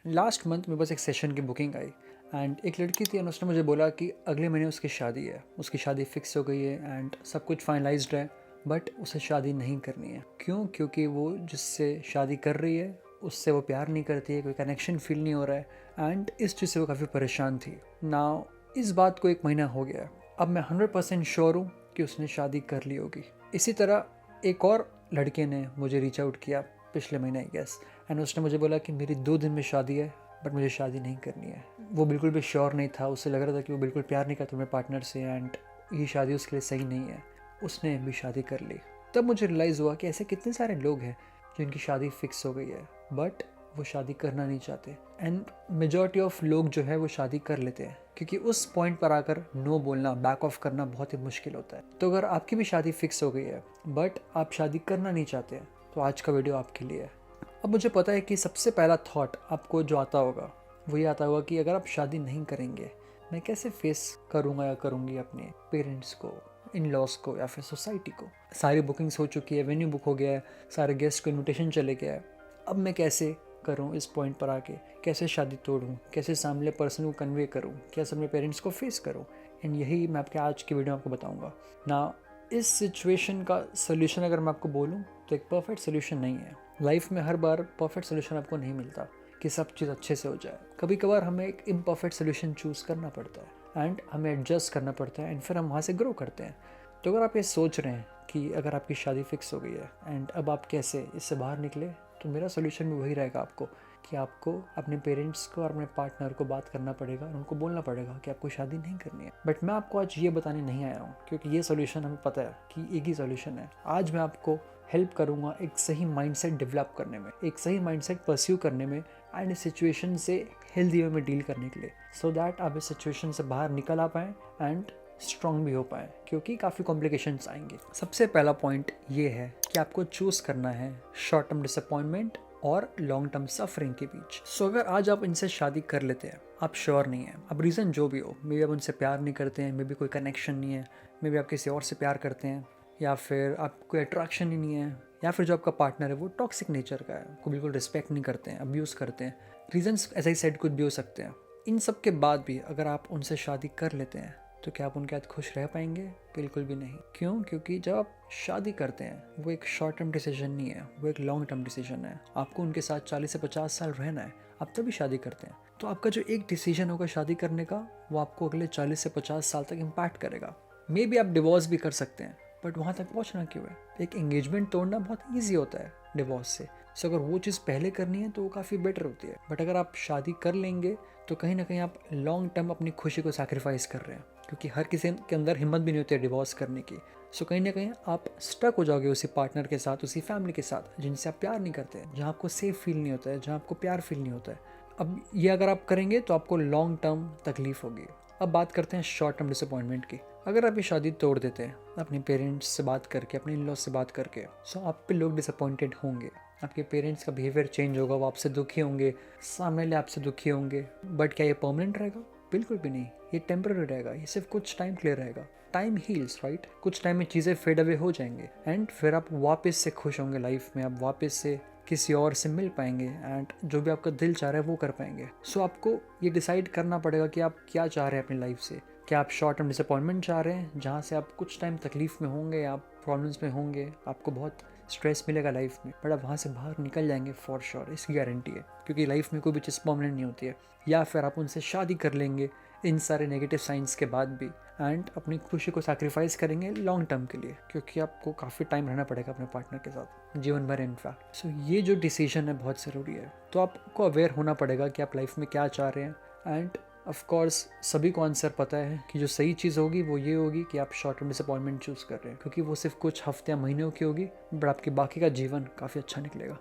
Last month मेरे पास एक session की बुकिंग आई एंड एक लड़की थी एंड उसने मुझे बोला कि अगले महीने उसकी शादी है, उसकी शादी फिक्स हो गई है एंड सब कुछ फाइनलाइज्ड है, बट उसे शादी नहीं करनी है। क्यों? क्योंकि वो जिससे शादी कर रही है उससे वो प्यार नहीं करती है, कोई कनेक्शन फील नहीं हो रहा है एंड इस चीज़ से वो काफ़ी परेशान थी। नाउ इस बात को 1 महीना हो गया, अब मैं 100% श्योर हूँ कि उसने शादी कर ली होगी। इसी तरह एक और लड़के ने मुझे रीच आउट किया पिछले महीने आई गेस, एंड उसने मुझे बोला कि मेरी 2 दिन में शादी है बट मुझे शादी नहीं करनी है। वो बिल्कुल भी श्योर नहीं था, उसे लग रहा था कि वो बिल्कुल प्यार नहीं करता अपने पार्टनर से एंड ये शादी उसके लिए सही नहीं है। उसने भी शादी कर ली। तब मुझे रियलाइज़ हुआ कि ऐसे कितने सारे लोग हैं जिनकी शादी फिक्स हो गई है बट वो शादी करना नहीं चाहते एंड मेजॉरिटी ऑफ लोग जो है वो शादी कर लेते हैं क्योंकि उस पॉइंट पर आकर नो बोलना, बैक ऑफ करना बहुत ही मुश्किल होता है। तो अगर आपकी भी शादी फिक्स हो गई है बट आप शादी करना नहीं चाहते हैं तो आज का वीडियो आपके लिए है। अब मुझे पता है कि सबसे पहला थॉट आपको जो आता होगा वो ये आता होगा कि अगर आप शादी नहीं करेंगे मैं कैसे फेस करूँगा या करूँगी अपने पेरेंट्स को, इन लॉस को या फिर सोसाइटी को। सारी बुकिंग्स हो चुकी है, वेन्यू बुक हो गया है, सारे गेस्ट को इन्विटेशन चले गया है, अब मैं कैसे करूँ इस पॉइंट पर आके, कैसे शादी तोड़ूँ, कैसे सामने पर्सन को कन्वे करूँ, कैसे अपने पेरेंट्स को फेस करूँ। एंड यही मैं आपके आज की वीडियो में आपको बताऊँगा ना। इस सिचुएशन का सोल्यूशन अगर मैं आपको बोलूँ तो एक परफेक्ट सोल्यूशन नहीं है। लाइफ में हर बार परफेक्ट सोल्यूशन आपको नहीं मिलता कि सब चीज़ अच्छे से हो जाए। कभी कभार हमें एक इम्परफेक्ट सोल्यूशन चूज़ करना पड़ता है एंड हमें एडजस्ट करना पड़ता है एंड फिर हम वहाँ से ग्रो करते हैं। तो अगर आप ये सोच रहे हैं कि अगर आपकी शादी फिक्स हो गई है एंड अब आप कैसे इससे बाहर निकले, तो मेरा सोल्यूशन भी वही रहेगा आपको कि आपको अपने पेरेंट्स को और अपने पार्टनर को बात करना पड़ेगा और उनको बोलना पड़ेगा कि आपको शादी नहीं करनी है। बट मैं आपको आज ये बताने नहीं आया हूँ क्योंकि ये सोल्यूशन हमें पता है कि एक ही सोल्यूशन है। आज मैं आपको हेल्प करूँगा एक सही माइंडसेट डेवलप करने में, एक सही माइंडसेट परस्यू करने में एंड इस सिचुएशन से हेल्दी वे में डील करने के लिए, सो दैट आप इस सिचुएशन से बाहर निकल आ पाएँ एंड स्ट्रॉन्ग भी हो पाए क्योंकि काफ़ी कॉम्प्लिकेशंस आएंगे। सबसे पहला पॉइंट ये है कि आपको चूज़ करना है शॉर्ट टर्म डिसअपॉइंटमेंट और लॉन्ग टर्म सफरिंग के बीच। सो अगर आज आप इनसे शादी कर लेते हैं, आप श्योर नहीं है, अब रीज़न जो भी हो, मे बी आप उनसे प्यार नहीं करते हैं, मे बी कोई कनेक्शन नहीं है, मे बी आप किसी और से प्यार करते हैं, या फिर आपको कोई अट्रैक्शन ही नहीं है, या फिर जो आपका पार्टनर है वो टॉक्सिक नेचर का है, आपको बिल्कुल रिस्पेक्ट नहीं करते हैं, अब्यूज़ करते हैं। रीजंस एज आई सेड कुछ भी हो सकते हैं। इन सब के बाद भी अगर आप उनसे शादी कर लेते हैं तो क्या आप उनके साथ खुश रह पाएंगे? बिल्कुल भी नहीं। क्यों? क्योंकि जब आप शादी करते हैं वो एक शॉर्ट टर्म डिसीजन नहीं है, वो एक लॉन्ग टर्म डिसीजन है। आपको उनके साथ 40 से 50 साल रहना है, आप तभी शादी करते हैं। तो आपका जो एक डिसीजन होगा शादी करने का वो आपको अगले 40 से 50 साल तक इम्पैक्ट करेगा। मे बी आप डिवोर्स भी कर सकते हैं बट वहाँ तक पहुँचना क्यों है? एक एंगेजमेंट तोड़ना बहुत ईजी होता है डिवोर्स से। सो अगर वो चीज़ पहले करनी है तो वो काफ़ी बेटर होती है। बट अगर आप शादी कर लेंगे तो कहीं ना कहीं आप लॉन्ग टर्म अपनी खुशी को सैक्रिफाइस कर रहे हैं क्योंकि हर किसी के अंदर हिम्मत भी नहीं होती है डिवोर्स करने की। सो कहीं ना कहीं आप स्टक हो जाओगे उसी पार्टनर के साथ, उसी फैमिली के साथ जिनसे आप प्यार नहीं करते, जहाँ आपको सेफ फील नहीं होता है, जहाँ आपको प्यार फील नहीं होता है। अब ये अगर आप करेंगे तो आपको लॉन्ग टर्म तकलीफ होगी। अब बात करते हैं शॉर्ट टर्म डिसअपॉइंटमेंट की। अगर आप ये शादी तोड़ देते हैं अपने पेरेंट्स से बात करके, अपने इन लॉज से बात करके, सो आप पे लोग डिसअपॉइंटेड होंगे, आपके पेरेंट्स का बिहेवियर चेंज होगा, वो आपसे दुखी होंगे, सामने वाले आपसे दुखी होंगे। बट क्या ये परमानेंट रहेगा? बिल्कुल भी नहीं। ये टेम्पररी रहेगा, ये सिर्फ कुछ टाइम के लिए रहेगा। Time heals, right? कुछ टाइम में चीज़ें फेड अवे हो जाएंगे एंड फिर आप वापस से खुश होंगे लाइफ में, आप वापस से किसी और से मिल पाएंगे एंड जो भी आपका दिल चाह रहा है वो कर पाएंगे। सो आपको ये डिसाइड करना पड़ेगा कि आप क्या चाह रहे हैं अपनी लाइफ से। क्या आप शॉर्ट टर्म डिसअपॉइंटमेंट चाह रहे हैं जहाँ से आप कुछ टाइम तकलीफ में होंगे, आप प्रॉब्लम्स में होंगे, आपको बहुत स्ट्रेस मिलेगा लाइफ में, बट आप वहाँ से बाहर निकल जाएंगे फॉर श्योर, इसकी गारंटी है क्योंकि लाइफ में कोई भी चीज़ परमानेंट नहीं होती है। या फिर आप उनसे शादी कर लेंगे इन सारे नेगेटिव साइंस के बाद भी एंड अपनी खुशी को सैक्रिफाइस करेंगे लॉन्ग टर्म के लिए क्योंकि आपको काफ़ी टाइम रहना पड़ेगा अपने पार्टनर के साथ, जीवन भर इनफैक्ट। सो ये जो डिसीजन है बहुत ज़रूरी है। तो आपको अवेयर होना पड़ेगा कि आप लाइफ में क्या चाह रहे हैं एंड ऑफ कोर्स सभी को आंसर पता है कि जो सही चीज़ होगी वो ये होगी कि आप शॉर्ट टर्म डिसअपॉइंटमेंट चूज़ कर रहे हैं क्योंकि वो सिर्फ कुछ हफ्ते या महीनों की होगी बट आपके बाकी का जीवन काफ़ी अच्छा निकलेगा।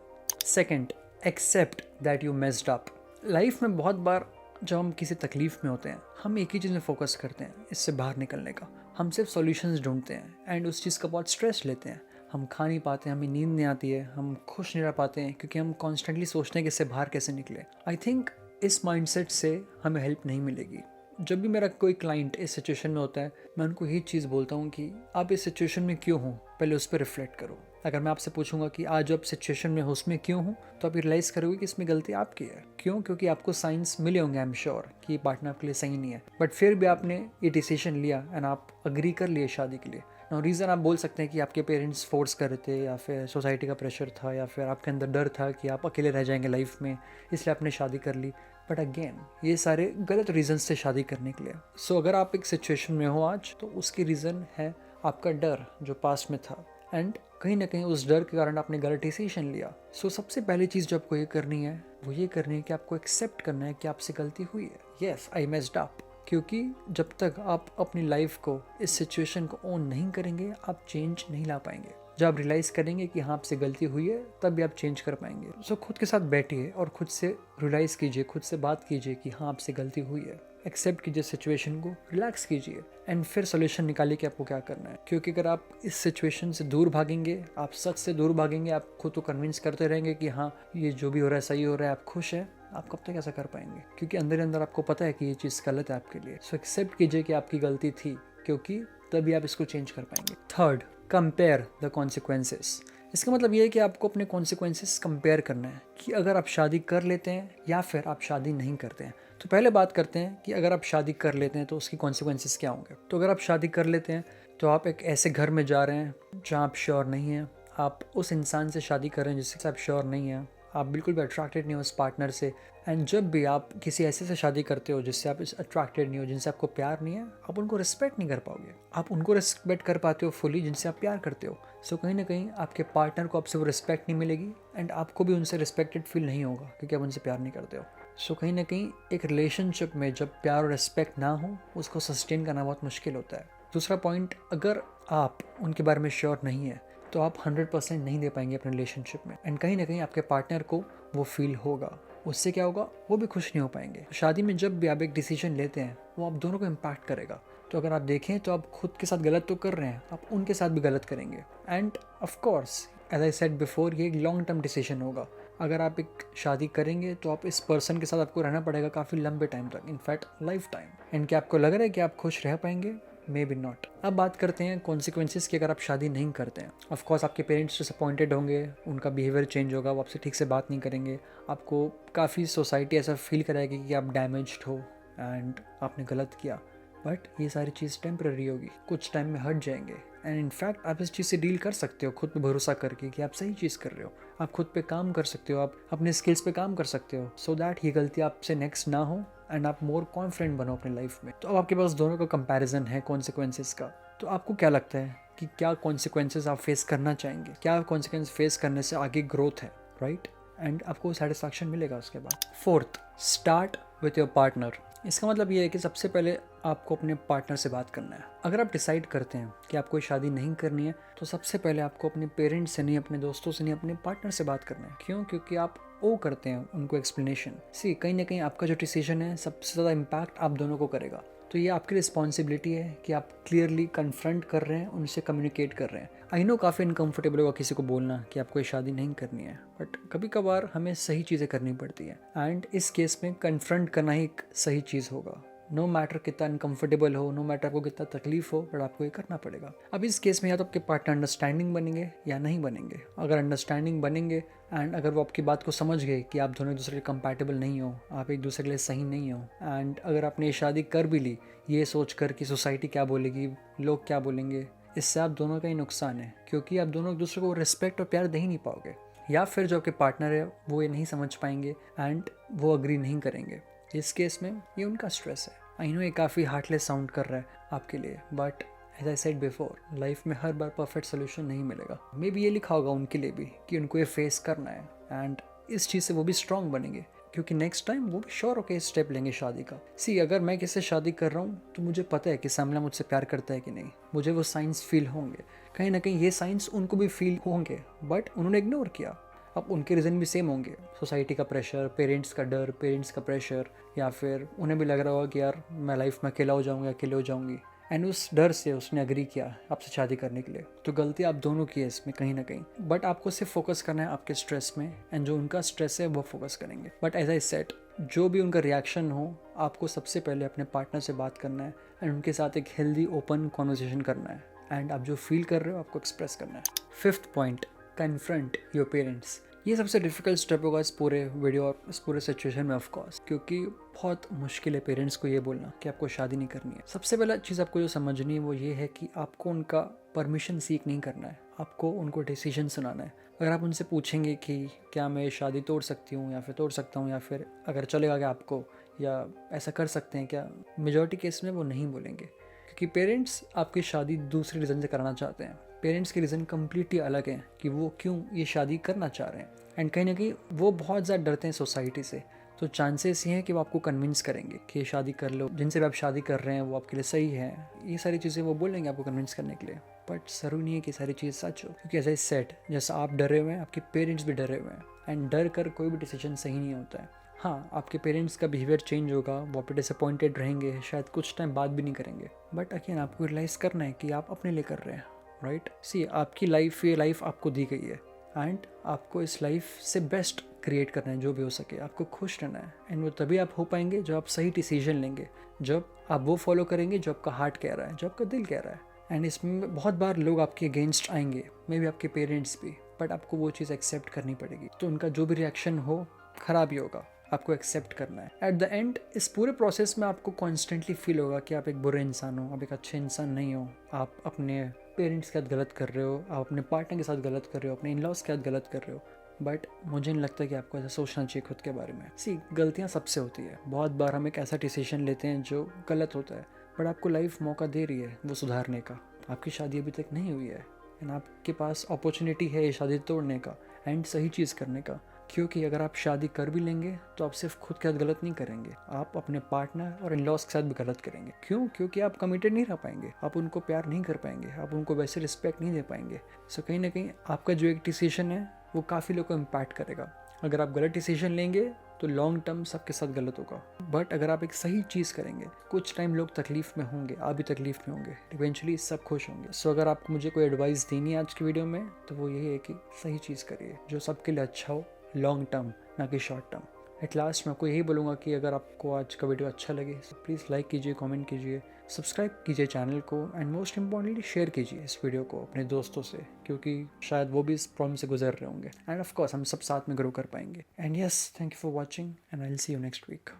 Second, except that you messed up. Life में बहुत बार जब हम किसी तकलीफ़ में होते हैं हम एक ही चीज़ में फोकस करते हैं इससे बाहर निकलने का। हम सिर्फ सॉल्यूशंस ढूंढते हैं एंड उस चीज़ का बहुत स्ट्रेस लेते हैं। हम खा नहीं पाते, हमें नींद नहीं आती है, हम खुश नहीं रह पाते हैं क्योंकि हम कॉन्स्टेंटली सोचते हैं कि इससे बाहर कैसे निकले। आई थिंक इस माइंडसेट से हमें हेल्प नहीं मिलेगी। जब भी मेरा कोई क्लाइंट इस सिचुएशन में होता है मैं उनको यही चीज़ बोलता हूँ कि आप इस सिचुएशन में क्यों हो, पहले उस पर रिफ्लेक्ट करो। अगर मैं आपसे पूछूंगा कि आज जो आप सिचुएशन में हो उसमें क्यों हूँ, तो आप रियलाइज़ करोगे कि इसमें गलती आपकी है। क्यों? क्योंकि आपको साइंस मिले होंगे, आई एम श्योर, कि पार्टनर आपके लिए सही नहीं है, बट फिर भी आपने ये डिसीजन लिया एंड आप अग्री कर लिए शादी के लिए। नाउ रीज़न आप बोल सकते हैं कि आपके पेरेंट्स फोर्स कर रहे थे, या फिर सोसाइटी का प्रेशर था, या फिर आपके अंदर डर था कि आप अकेले रह जाएंगे लाइफ में, इसलिए आपने शादी कर ली। बट अगेन ये सारे गलत रीजंस थे शादी करने के लिए। सो अगर आप एक सिचुएशन में हो आज, तो उसकी रीज़न है आपका डर जो पास्ट में था, एंड कहीं ना कहीं उस डर के कारण आपने गलत डिसीजन लिया। सो सबसे पहली चीज़ जो आपको ये करनी है वो ये करनी है कि आपको एक्सेप्ट करना है कि आपसे गलती हुई है। येस, आई मेस्ड अप। क्योंकि जब तक आप अपनी लाइफ को, इस सिचुएशन को ओन नहीं करेंगे, आप चेंज नहीं ला पाएंगे। जब आप रियलाइज़ करेंगे कि हाँ आपसे गलती हुई है, तब भी आप चेंज कर पाएंगे। सो खुद के साथ बैठिए और खुद से रियलाइज़ कीजिए, खुद से बात कीजिए कि हाँ आपसे गलती हुई है। एक्सेप्ट कीजिए सिचुएशन को, रिलैक्स कीजिए, एंड फिर सोल्यूशन निकालिए कि आपको क्या करना है। क्योंकि अगर आप इस सिचुएशन से दूर भागेंगे, आप सच से दूर भागेंगे, आप खुद को कन्विंस करते रहेंगे कि हाँ ये जो भी हो रहा है सही हो रहा है, आप खुश हैं, आप कब तक ऐसा कर पाएंगे? क्योंकि अंदर ही अंदर आपको पता है कि ये चीज़ गलत है आपके लिए। सो एक्सेप्ट कीजिए कि आपकी गलती थी, क्योंकि तभी आप इसको चेंज कर पाएंगे। Third, compare the consequences. इसका मतलब ये है कि आपको अपने कॉन्सिक्वेंसेस कंपेयर करना है कि अगर आप शादी कर लेते हैं या फिर आप शादी नहीं करते हैं। तो पहले बात करते हैं कि अगर आप शादी कर लेते हैं तो उसकी कॉन्सिक्वेंसेस क्या होंगे। तो अगर आप शादी कर लेते हैं तो आप एक ऐसे घर में जा रहे हैं जहाँ आप श्योर नहीं हैं, आप उस इंसान से शादी कर रहे हैं जिससे आप श्योर नहीं हैं, आप बिल्कुल भी अट्रैक्टेड नहीं हो उस पार्टनर से। एंड जब भी आप किसी ऐसे से शादी करते हो जिससे आप अट्रैक्टेड नहीं हो, जिनसे आपको प्यार नहीं है, आप उनको रिस्पेक्ट नहीं कर पाओगे। आप उनको रिस्पेक्ट कर पाते हो फुली जिनसे आप प्यार करते हो। सो कहीं ना कहीं आपके पार्टनर को आपसे वो रिस्पेक्ट नहीं मिलेगी, एंड आपको भी उनसे रिस्पेक्टेड फील नहीं होगा क्योंकि आप उनसे प्यार नहीं करते हो। सो कहीं ना कहीं एक रिलेशनशिप में जब प्यार और रिस्पेक्ट ना हो, उसको सस्टेन करना बहुत मुश्किल होता है। दूसरा पॉइंट, अगर आप उनके बारे में श्योर नहीं है तो आप 100% नहीं दे पाएंगे अपने रिलेशनशिप में, एंड कहीं ना कहीं आपके पार्टनर को वो फील होगा। उससे क्या होगा, वो भी खुश नहीं हो पाएंगे। शादी में जब भी आप एक डिसीजन लेते हैं वो आप दोनों को इम्पैक्ट करेगा। तो अगर आप देखें तो आप खुद के साथ गलत तो कर रहे हैं, आप उनके साथ भी गलत करेंगे। And of course as I said before, ये एक लॉन्ग टर्म डिसीजन होगा। अगर आप एक शादी करेंगे तो आप इस पर्सन के साथ आपको रहना पड़ेगा काफ़ी लंबे टाइम तक, इनफैक्ट लाइफ टाइम। एंड क्या आपको लग रहा है कि आप खुश रह पाएंगे? May be not. अब बात करते हैं कॉन्सिक्वेंसेस की। अगर आप शादी नहीं करते हैं, ऑफ कोर्स आपके पेरेंट्स डिसअपॉइंटेड होंगे, उनका बिहेवियर चेंज होगा, वो आपसे ठीक से बात नहीं करेंगे, आपको काफ़ी सोसाइटी ऐसा फील कराएगी कि आप डैमेज्ड हो एंड आपने गलत किया। बट ये सारी चीज़ टेम्पररी होगी, कुछ टाइम में हट जाएंगे। एंड इनफैक्ट आप इस चीज़ से डील कर सकते हो खुद पे भरोसा करके कि आप सही चीज़ कर रहे हो। आप खुद पे काम कर सकते हो, आप अपने स्किल्स पे काम कर सकते हो, सो दैट ये गलती आपसे नेक्स्ट ना हो एंड आप मोर कॉन्फिडेंट बनो अपनी लाइफ में। तो अब आपके पास दोनों का कंपैरिजन है कॉन्सिक्वेंसेस का। तो आपको क्या लगता है कि क्या कॉन्सिक्वेंसेस आप फेस करना चाहेंगे? क्या कॉन्सिक्वेंस फेस करने से आगे ग्रोथ है, राइट? एंड आपको सेटिस्फैक्शन मिलेगा उसके बाद। Fourth, start with your partner. इसका मतलब ये है कि सबसे पहले आपको अपने पार्टनर से बात करना है। अगर आप डिसाइड करते हैं कि आपको शादी नहीं करनी है, तो सबसे पहले आपको अपने पेरेंट्स से नहीं, अपने दोस्तों से नहीं, अपने पार्टनर से बात करना है। क्यों? क्योंकि आप वो करते हैं उनको एक्सप्लेनेशन। सी, कहीं ना कहीं आपका जो डिसीजन है सबसे ज़्यादा इम्पैक्ट आप दोनों को करेगा। तो ये आपकी रिस्पॉन्सिबिलिटी है कि आप क्लियरली कन्फ्रंट कर रहे हैं, उनसे कम्युनिकेट कर रहे हैं। आई नो काफ़ी इनकम्फर्टेबल होगा किसी को बोलना कि आपको ये शादी नहीं करनी है, बट कभी कभार हमें सही चीज़ें करनी पड़ती है। एंड इस केस में कन्फ्रंट करना ही एक सही चीज़ होगा। नो मैटर कितना अनकंफर्टेबल हो, नो मैटर आपको कितना तकलीफ हो, बट आपको ये करना पड़ेगा। अब इस केस में या तो आपके पार्टनर अंडरस्टैंडिंग बनेंगे या नहीं बनेंगे। अगर अंडरस्टैंडिंग बनेंगे एंड अगर वो आपकी बात को समझ गए कि आप दोनों एक दूसरे के कंपैटिबल नहीं हो, आप एक दूसरे के लिए सही नहीं हो, एंड अगर आपने ये शादी कर भी ली ये सोच कर कि सोसाइटी क्या बोलेगी, लोग क्या बोलेंगे, इससे आप दोनों का ही नुकसान है, क्योंकि आप दोनों एक दूसरे को रिस्पेक्ट और प्यार दे ही नहीं पाओगे। या फिर जो आपके पार्टनर है वो ये नहीं समझ पाएंगे एंड वो अग्री नहीं करेंगे। इस केस में ये उनका स्ट्रेस है। आई नो ये काफ़ी हार्टलेस साउंड कर रहा है आपके लिए, but as I said before, life में हर बार परफेक्ट सोल्यूशन नहीं मिलेगा। मे बी ये लिखा होगा उनके लिए भी कि उनको ये फेस करना है, एंड इस चीज़ से वो भी स्ट्रांग बनेंगे, क्योंकि नेक्स्ट टाइम वो भी श्योर होकर स्टेप लेंगे शादी का। सी, अगर मैं किसी से शादी कर रहा हूँ तो मुझे पता है कि सामने मुझसे प्यार करता है कि नहीं, मुझे वो साइंस फील होंगे। कहीं ना कहीं ये साइंस उनको भी फील होंगे, बट उन्होंने इग्नोर किया। अब उनके रीज़न भी सेम होंगे, सोसाइटी का प्रेशर, पेरेंट्स का डर, पेरेंट्स का प्रेशर, या फिर उन्हें भी लग रहा होगा कि यार मैं लाइफ में अकेला हो जाऊँगा, अकेले हो जाऊँगी, एंड उस डर से उसने अग्री किया आपसे शादी करने के लिए। तो गलती आप दोनों की है इसमें कहीं ना कहीं, बट आपको सिर्फ फोकस करना है आपके स्ट्रेस में, एंड जो उनका स्ट्रेस है वो फोकस करेंगे। बट एज आई सेड, जो भी उनका रिएक्शन हो, आपको सबसे पहले अपने पार्टनर से बात करना है एंड उनके साथ एक हेल्दी ओपन कॉन्वर्सेशन करना है। एंड आप जो फील कर रहे हो आपको एक्सप्रेस करना है। 5th point, confront your parents. ये सबसे डिफिकल्ट स्टेप होगा इस पूरे वीडियो और इस पूरे सिचुएशन में ऑफ कोर्स, क्योंकि बहुत मुश्किल है पेरेंट्स को ये बोलना कि आपको शादी नहीं करनी है। सबसे पहला चीज़ आपको जो समझनी है वो ये है कि आपको उनका परमिशन सीख नहीं करना है, आपको उनको डिसीजन सुनाना है। अगर आप उनसे पूछेंगे कि क्या मैं शादी तोड़ सकती हूँ या फिर तोड़ सकता हूँ, या फिर अगर चलेगा क्या आपको, या ऐसा कर सकते हैं क्या, मेजॉरिटी केस में वो नहीं बोलेंगे, क्योंकि पेरेंट्स आपकी शादी दूसरे रीज़न से कराना चाहते हैं। पेरेंट्स के रीज़न कम्प्लीटली अलग हैं कि वो क्यों ये शादी करना चाह रहे हैं, एंड कहीं ना कहीं वो बहुत ज़्यादा डरते हैं सोसाइटी से। तो चांसेस ये हैं कि वो आपको कन्विंस करेंगे कि ये शादी कर लो, जिनसे भी आप शादी कर रहे हैं वो आपके लिए सही है, ये सारी चीज़ें वो बोलेंगे आपको कन्विंस करने के लिए। बट ज़रूरी नहीं है कि सारी चीज़ सच हो, क्योंकि एज आई सेड, जैसा आप डरे हुए हैं आपके पेरेंट्स भी डरे हुए हैं, एंड डर कर कोई भी डिसीजन सही नहीं होता है। हाँ, आपके पेरेंट्स का बिहेवियर चेंज होगा, वो आप पे डिसअपॉइंटेड रहेंगे, शायद कुछ टाइम बात भी नहीं करेंगे, बट अगेन आपको रियलाइज़ करना है कि आप अपने लिए कर रहे हैं, राइट। सी, आपकी लाइफ, ये लाइफ आपको दी गई है, एंड आपको इस लाइफ से बेस्ट क्रिएट करना है जो भी हो सके, आपको खुश रहना है, एंड वो तभी आप हो पाएंगे जब आप सही डिसीजन लेंगे, जब आप वो फॉलो करेंगे जो आपका हार्ट कह रहा है, जो आपका दिल कह रहा है। एंड इसमें बहुत बार लोग आपके अगेंस्ट आएंगे, मे बी आपके पेरेंट्स भी, बट आपको वो चीज़ एक्सेप्ट करनी पड़ेगी। तो उनका जो भी रिएक्शन हो, खराब ही होगा, आपको एक्सेप्ट करना है। एट द एंड इस पूरे प्रोसेस में आपको कॉन्स्टेंटली फील होगा कि आप एक बुरे इंसान हो, आप एक अच्छे इंसान नहीं हो, आप अपने पेरेंट्स के साथ गलत कर रहे हो, आप अपने पार्टनर के साथ गलत कर रहे हो, अपने इन-लॉज के साथ गलत कर रहे हो। बट मुझे नहीं लगता कि आपको ऐसा सोचना चाहिए खुद के बारे में। सी, गलतियाँ सबसे होती है, बहुत बार हम एक ऐसा डिसीजन लेते हैं जो गलत होता है, बट आपको लाइफ मौका दे रही है वो सुधारने का। आपकी शादी अभी तक नहीं हुई है, एंड आपके पास अपॉर्चुनिटी है ये शादी तोड़ने का एंड सही चीज़ करने का। क्योंकि अगर आप शादी कर भी लेंगे तो आप सिर्फ खुद के साथ गलत नहीं करेंगे, आप अपने पार्टनर और इन लॉज के साथ भी गलत करेंगे। क्यों? क्योंकि आप कमिटेड नहीं रह पाएंगे, आप उनको प्यार नहीं कर पाएंगे, आप उनको वैसे रिस्पेक्ट नहीं दे पाएंगे। सो कहीं ना कहीं आपका जो एक डिसीजन है वो काफ़ी लोगों को इम्पैक्ट करेगा। अगर आप गलत डिसीजन लेंगे तो लॉन्ग टर्म सबके साथ गलत होगा, बट अगर आप एक सही चीज़ करेंगे, कुछ टाइम लोग तकलीफ़ में होंगे, आप भी तकलीफ़ में होंगे, इवेंचुअली सब खुश होंगे। सो अगर आपको मुझे कोई एडवाइस देनी है आज की वीडियो में, तो वो यही है कि सही चीज़ करिए जो सबके लिए अच्छा हो, लॉन्ग टर्म ना कि शॉर्ट टर्म। एट लास्ट मैं आपको यही बोलूँगा कि अगर आपको आज का वीडियो अच्छा लगे तो प्लीज़ लाइक कीजिए, कमेंट कीजिए, सब्सक्राइब कीजिए चैनल को, एंड मोस्ट इंपॉर्टेंटली शेयर कीजिए इस वीडियो को अपने दोस्तों से, क्योंकि शायद वो भी इस प्रॉब्लम से गुजर रहे होंगे, एंड ऑफ कोर्स हम सब साथ में ग्रो कर पाएंगे। And yes, thank you for watching and I will see you next week.